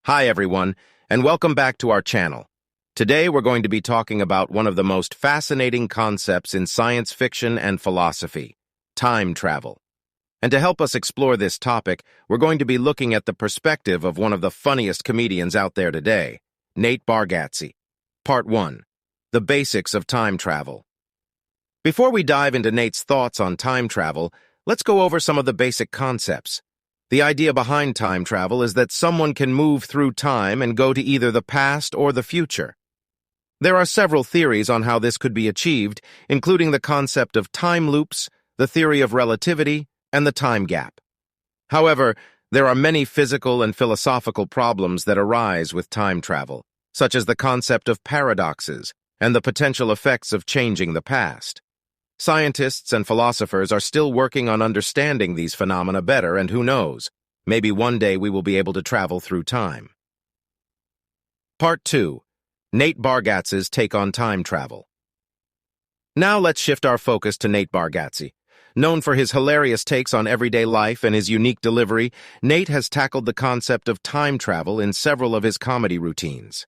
Hi everyone, and welcome back to our channel. Today we're going to be talking about one of the most fascinating concepts in science fiction and philosophy, time travel. And to help us explore this topic, we're going to be looking at the perspective of one of the funniest comedians out there today, Nate Bargatze. Part 1. The Basics of Time Travel. Before we dive into Nate's thoughts on time travel, let's go over some of the basic concepts. The idea behind time travel is that someone can move through time and go to either the past or the future. There are several theories on how this could be achieved, including the concept of time loops, the theory of relativity, and the time gap. However, there are many physical and philosophical problems that arise with time travel, such as the concept of paradoxes and the potential effects of changing the past. Scientists and philosophers are still working on understanding these phenomena better, and who knows, maybe one day we will be able to travel through time. Part 2. Nate Bargatze's take on time travel. Now let's shift our focus to Nate Bargatze. Known for his hilarious takes on everyday life and his unique delivery, Nate has tackled the concept of time travel in several of his comedy routines.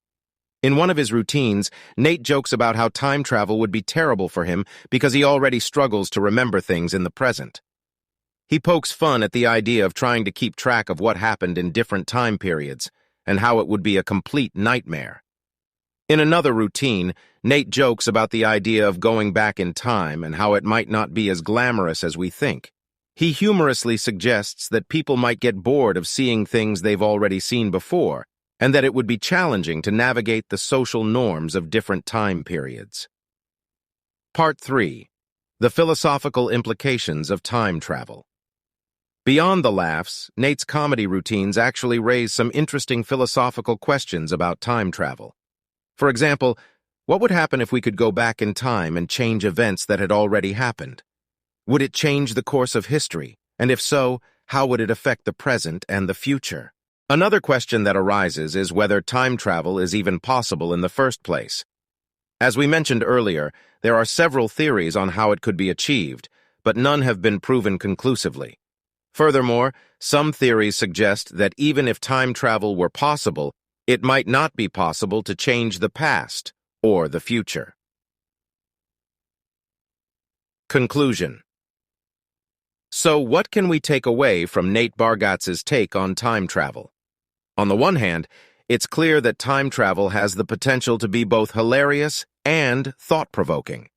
In one of his routines, Nate jokes about how time travel would be terrible for him because he already struggles to remember things in the present. He pokes fun at the idea of trying to keep track of what happened in different time periods and how it would be a complete nightmare. In another routine, Nate jokes about the idea of going back in time and how it might not be as glamorous as we think. He humorously suggests that people might get bored of seeing things they've already seen before, and that it would be challenging to navigate the social norms of different time periods. Part 3. The Philosophical Implications of Time Travel. Beyond the laughs, Nate's comedy routines actually raise some interesting philosophical questions about time travel. For example, what would happen if we could go back in time and change events that had already happened? Would it change the course of history? And if so, how would it affect the present and the future? Another question that arises is whether time travel is even possible in the first place. As we mentioned earlier, there are several theories on how it could be achieved, but none have been proven conclusively. Furthermore, some theories suggest that even if time travel were possible, it might not be possible to change the past or the future. Conclusion. So what can we take away from Nate Bargatze's take on time travel? On the one hand, it's clear that time travel has the potential to be both hilarious and thought-provoking.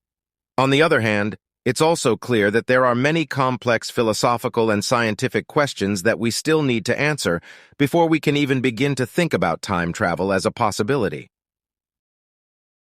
On the other hand, it's also clear that there are many complex philosophical and scientific questions that we still need to answer before we can even begin to think about time travel as a possibility.